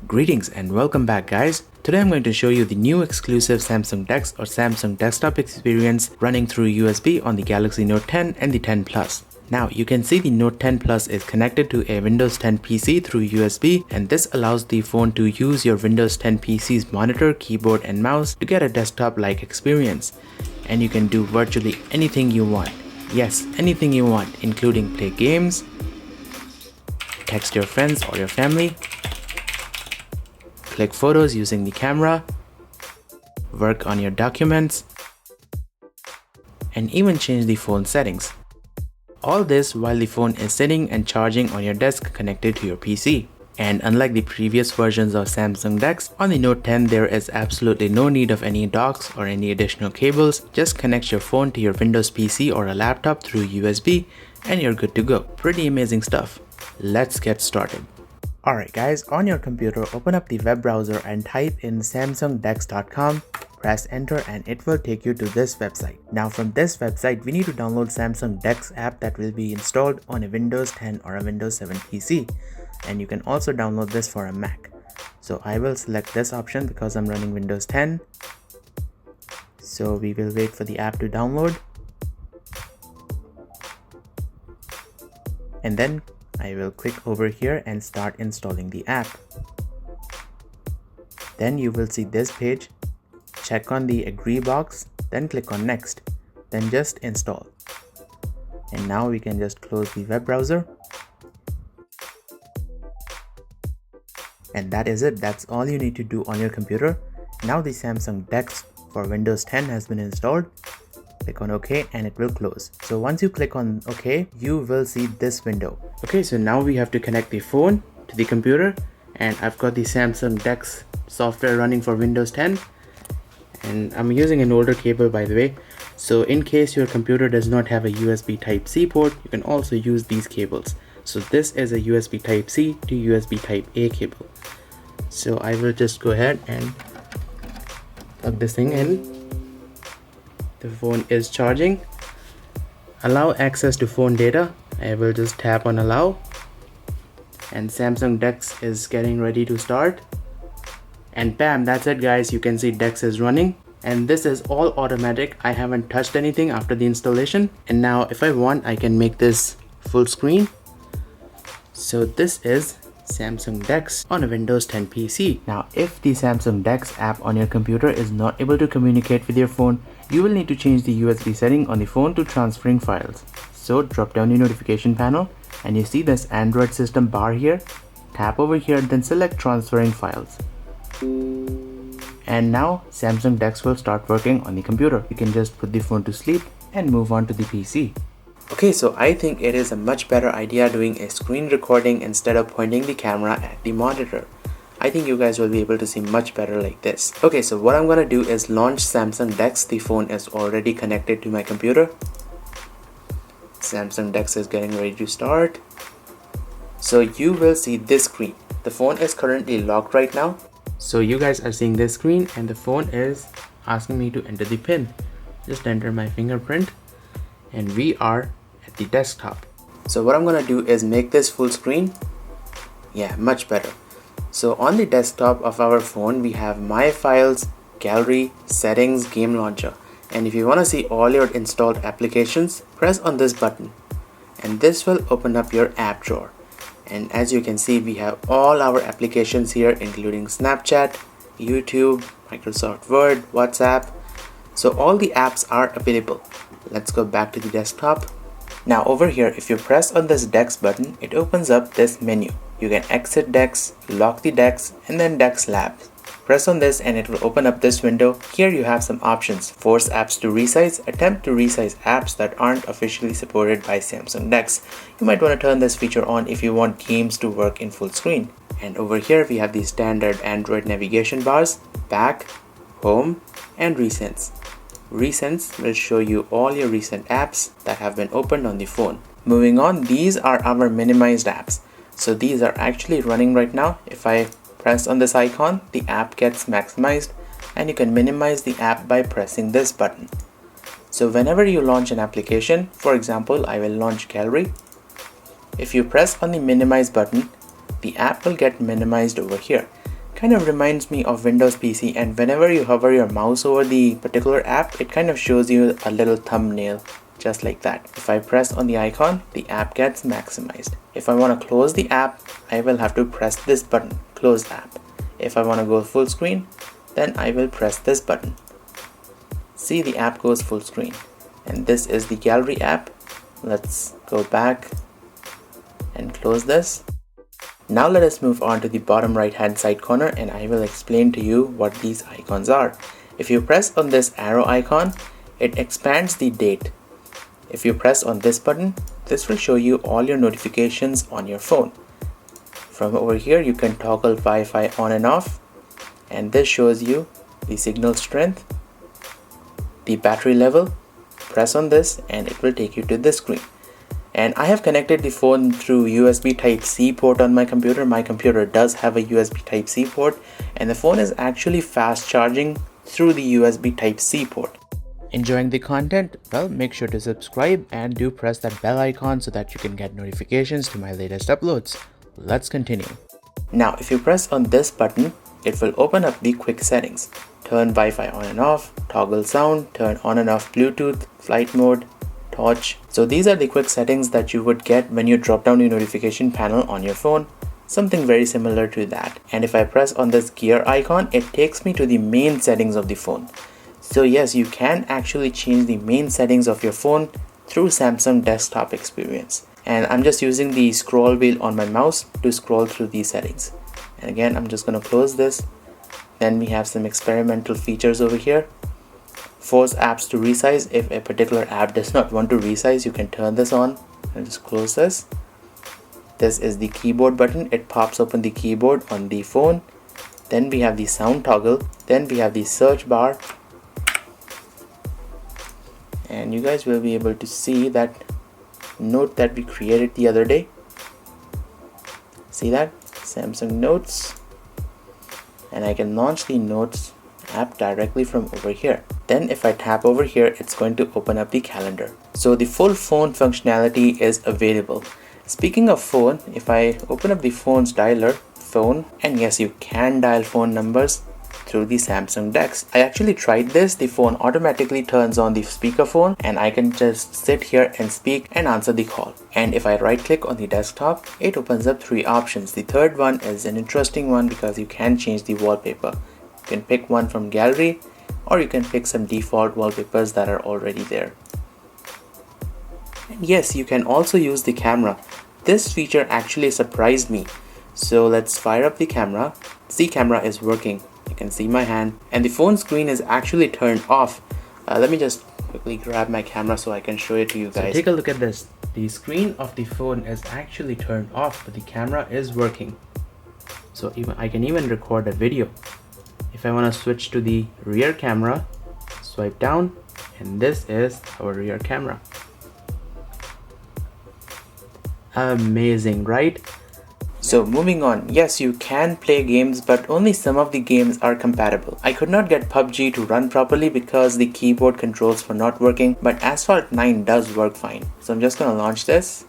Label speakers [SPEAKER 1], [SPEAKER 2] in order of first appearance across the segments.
[SPEAKER 1] Greetings and welcome back, guys. Today I'm going to show you the new exclusive Samsung DeX or Samsung DesktopEXperience running through USB on the Galaxy Note 10 and the 10 Plus. Now you can see the Note 10 Plus is connected to a Windows 10 PC through USB, and this allows the phone to use your Windows 10 PC's monitor, keyboard and mouse to get a desktop-like experience. And you can do virtually anything you want. Yes, anything you want, including play games, text your friends or your family, click photos using the camera, work on your documents, and even change the phone settings. All this while the phone is sitting and charging on your desk connected to your PC. And unlike the previous versions of Samsung DeX, on the Note 10 there is absolutely no need of any docks or any additional cables. Just connect your phone to your Windows PC or a laptop through USB and you're good to go. Pretty amazing stuff. Let's get started. Alright guys, on your computer, open up the web browser and type in samsungdex.com, press enter and it will take you to this website. Now from this website, we need to download Samsung DeX app that will be installed on a Windows 10 or a Windows 7 PC. And you can also download this for a Mac. So I will select this option because I'm running Windows 10. So we will wait for the app to download. And then I will click over here and start installing the app. Then you will see this page. Check on the agree box, then click on next, then just install. And now we can just close the web browser. And that is it. That's all you need to do on your computer. Now the Samsung DeX for Windows 10 has been installed. Click on OK and it will close. So once you click on OK, you will see this window. Okay, so now we have to connect the phone to the computer, and I've got the Samsung DeX software running for Windows 10, and I'm using an older cable, by the way. So in case your computer does not have a USB Type-C port, you can also use these cables. So this is a USB Type-C to USB Type-A cable. So I will just go ahead and plug this thing in. The phone is charging. Allow access to phone data. I will just tap on allow. And Samsung DeX is getting ready to start. And bam, that's it guys. You can see DeX is running. And this is all automatic. I haven't touched anything after the installation. And now if I want, I can make this full screen. So this is Samsung DeX on a Windows 10 PC. Now if the Samsung DeX app on your computer is not able to communicate with your phone, you will need to change the USB setting on the phone to transferring files. So drop down the notification panel and you see this Android system bar here. Tap over here, then select transferring files. And now Samsung DeX will start working on the computer. You can just put the phone to sleep and move on to the PC. Okay, so I think it is a much better idea doing a screen recording instead of pointing the camera at the monitor. I think you guys will be able to see much better like this. Okay, so what I'm gonna do is launch Samsung DeX. The phone is already connected to my computer. Samsung DeX is getting ready to start. So you will see this screen. The phone is currently locked right now. So you guys are seeing this screen and the phone is asking me to enter the PIN. Just enter my fingerprint and we are at the desktop. So what I'm gonna do is make this full screen. Yeah, much better. So on the desktop of our phone, we have My Files, Gallery, Settings, Game Launcher. And if you want to see all your installed applications, press on this button. And this will open up your app drawer. And as you can see, we have all our applications here, including Snapchat, YouTube, Microsoft Word, WhatsApp. So all the apps are available. Let's go back to the desktop. Now over here, if you press on this DeX button, it opens up this menu. You can exit DeX, lock the DeX, and then DeX Labs. Press on this and it will open up this window. Here you have some options. Force apps to resize, attempt to resize apps that aren't officially supported by Samsung DeX. You might want to turn this feature on if you want games to work in full screen. And over here we have the standard Android navigation bars, back, home, and recents. Recents will show you all your recent apps that have been opened on the phone. Moving on, these are our minimized apps. So these are actually running right now. If I press on this icon, the app gets maximized and you can minimize the app by pressing this button. So whenever you launch an application, for example, I will launch Gallery. If you press on the minimize button, the app will get minimized over here. kind of reminds me of Windows PC, and whenever you hover your mouse over the particular app, it kind of shows you a little thumbnail, just like that. If I press on the icon, the app gets maximized. If I want to close the app, I will have to press this button, close app. If I want to go full screen, then I will press this button. See, the app goes full screen. And this is the gallery app. Let's go back and close this. Now let us move on to the bottom right hand side corner, and I will explain to you what these icons are. If you press on this arrow icon, it expands the date. If you press on this button, this will show you all your notifications on your phone. From over here, you can toggle Wi-Fi on and off, and this shows you the signal strength, the battery level. Press on this and it will take you to this screen. And I have connected the phone through USB Type-C port on my computer. My computer does have a USB Type-C port, and the phone is actually fast charging through the USB Type-C port. Enjoying the content? Well, make sure to subscribe and do press that bell icon so that you can get notifications to my latest uploads. Let's continue. Now, if you press on this button, it will open up the quick settings. Turn Wi-Fi on and off, toggle sound, turn on and off Bluetooth, flight mode, torch. So these are the quick settings that you would get when you drop down your notification panel on your phone. Something very similar to that. And if I press on this gear icon, it takes me to the main settings of the phone. So yes, you can actually change the main settings of your phone through Samsung DesktopEXperience. And I'm just using the scroll wheel on my mouse to scroll through these settings. And again, I'm just going to close this. Then we have some experimental features over here. Force apps to resize. If a particular app does not want to resize, you can turn this on and just close this. This is the keyboard button. It pops open the keyboard on the phone. Then we have the sound toggle. Then we have the search bar. And you guys will be able to see that note that we created the other day. See that? Samsung Notes. And I can launch the Notes app directly from over here. Then if I tap over here, it's going to open up the calendar. So the full phone functionality is available. Speaking of phone, if I open up the phone's dialer, phone, and yes, you can dial phone numbers through the Samsung DeX. I actually tried this. The phone automatically turns on the speakerphone, and I can just sit here and speak and answer the call. And if I right click on the desktop, it opens up 3 options. The third one is an interesting one because you can change the wallpaper. You can pick one from gallery, or you can pick some default wallpapers that are already there. And yes, you can also use the camera. This feature actually surprised me. So let's fire up the camera. The camera is working. You can see my hand, and the phone screen is actually turned off. Let me just quickly grab my camera so I can show it to you guys. So take a look at this. The screen of the phone is actually turned off, but the camera is working. So I can even record a video. If I want to switch to the rear camera, swipe down, and this is our rear camera. Amazing, right? So moving on, yes, you can play games, but only some of the games are compatible. I could not get PUBG to run properly because the keyboard controls were not working, but Asphalt 9 does work fine. So I'm just gonna launch this.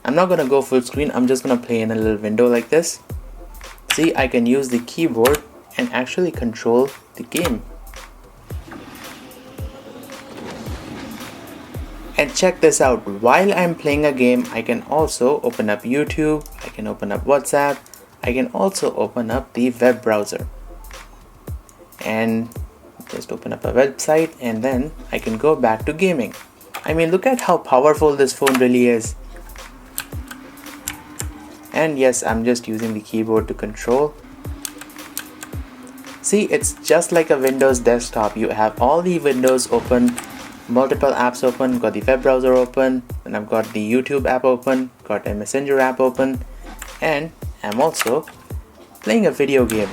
[SPEAKER 1] I'm not gonna go full screen, I'm just gonna play in a little window like this. See, I can use the keyboard and actually control the game. And check this out, while I'm playing a game, I can also open up YouTube, I can open up WhatsApp, I can also open up the web browser. And just open up a website, and then I can go back to gaming. I mean, look at how powerful this phone really is. And yes, I'm just using the keyboard to control. See, it's just like a Windows desktop. You have all the windows open, multiple apps open, got the web browser open, and I've got the YouTube app open, got a Messenger app open, and I'm also playing a video game.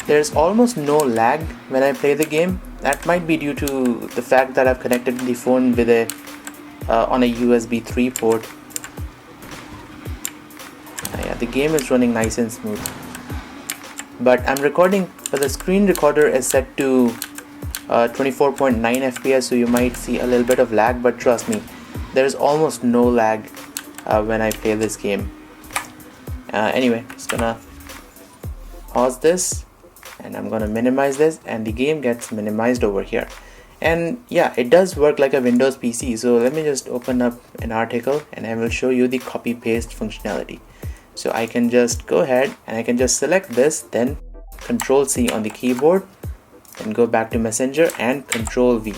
[SPEAKER 1] There's almost no lag when I play the game. That might be due to the fact that I've connected the phone with on a USB 3 port. Yeah, the game is running nice and smooth. But I'm recording, but the screen recorder is set to 24.9 FPS, so you might see a little bit of lag, but trust me, there's almost no lag when I play this game. Anyway, just gonna pause this and I'm gonna minimize this, and the game gets minimized over here. And yeah, it does work like a Windows PC. So let me just open up an article and I will show you the copy paste functionality. So I can just go ahead and I can just select this, then Control C on the keyboard, and go back to Messenger and Control V.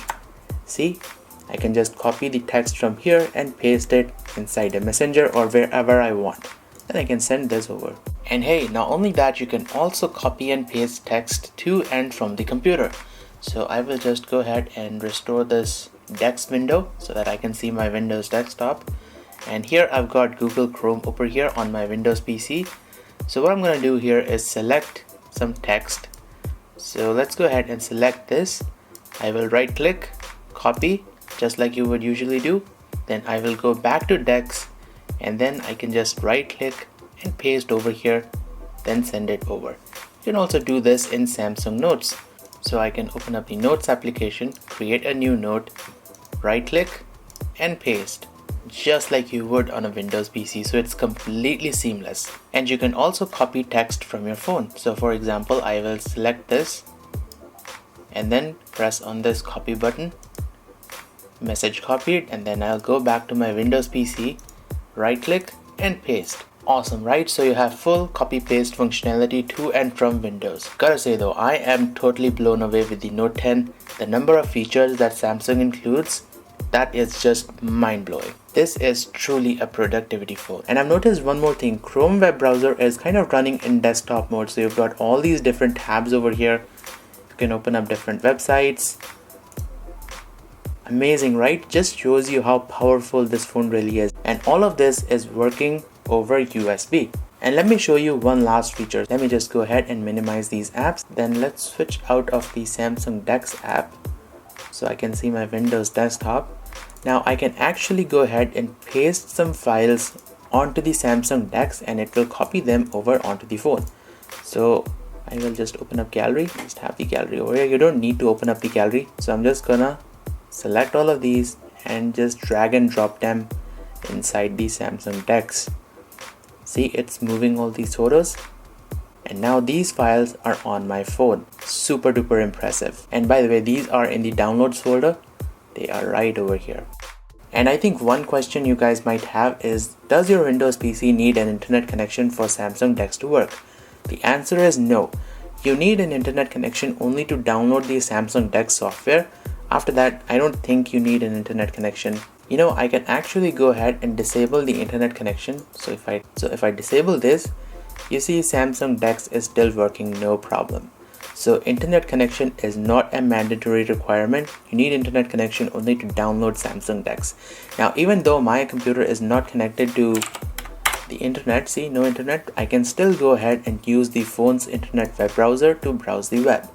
[SPEAKER 1] See, I can just copy the text from here and paste it inside the Messenger or wherever I want. Then I can send this over. And hey, not only that, you can also copy and paste text to and from the computer. So I will just go ahead and restore this DeX window so that I can see my Windows desktop. And here I've got Google Chrome over here on my Windows PC. So what I'm going to do here is select some text. So let's go ahead and select this. I will right click, copy, just like you would usually do. Then I will go back to DeX, and then I can just right click and paste over here, then send it over. You can also do this in Samsung Notes. So I can open up the Notes application, create a new note, right click and paste, just like you would on a Windows PC. So it's completely seamless. And you can also copy text from your phone. So for example, I will select this and then press on this copy button, message copied, and then I'll go back to my Windows PC, right click and paste. Awesome, right? So you have full copy paste functionality to and from Windows. Gotta say though, I am totally blown away with the Note 10. The number of features that Samsung includes, that is just mind-blowing. This is truly a productivity phone. And I've noticed one more thing, Chrome web browser is kind of running in desktop mode. So you've got all these different tabs over here. You can open up different websites. Amazing, right? Just shows you how powerful this phone really is. And all of this is working over USB. And let me show you one last feature. Let me just go ahead and minimize these apps. Then let's switch out of the Samsung DeX app so I can see my Windows desktop. Now I can actually go ahead and paste some files onto the Samsung DeX and it will copy them over onto the phone. So I will just open up gallery, just have the gallery over here. You don't need to open up the gallery. So I'm just gonna select all of these and just drag and drop them inside the Samsung DeX. See, it's moving all these photos, and now these files are on my phone. Super duper impressive. And by the way, these are in the downloads folder. They are right over here. And I think one question you guys might have is, does your Windows PC need an internet connection for Samsung DeX to work? The answer is no. You need an internet connection only to download the Samsung DeX software. After that, I don't think you need an internet connection. You know, I can actually go ahead and disable the internet connection. So if I disable this, you see Samsung DeX is still working no problem. So internet connection is not a mandatory requirement. You need internet connection only to download Samsung DeX. Now, even though my computer is not connected to the internet, see, no internet, I can still go ahead and use the phone's internet web browser to browse the web.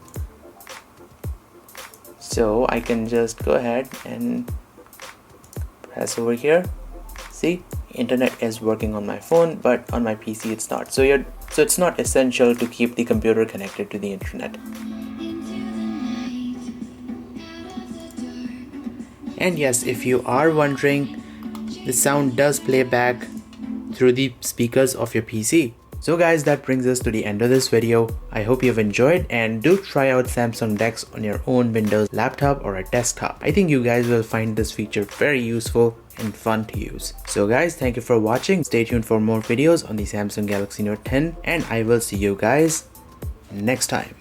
[SPEAKER 1] So I can just go ahead and press over here. See, internet is working on my phone, but on my PC it's not. So it's not essential to keep the computer connected to the internet. And yes, if you are wondering, the sound does play back through the speakers of your PC. So guys, that brings us to the end of this video. I hope you've enjoyed, and do try out Samsung DeX on your own Windows laptop or a desktop. I think you guys will find this feature very useful and fun to use. So guys, thank you for watching. Stay tuned for more videos on the Samsung Galaxy Note 10, and I will see you guys next time.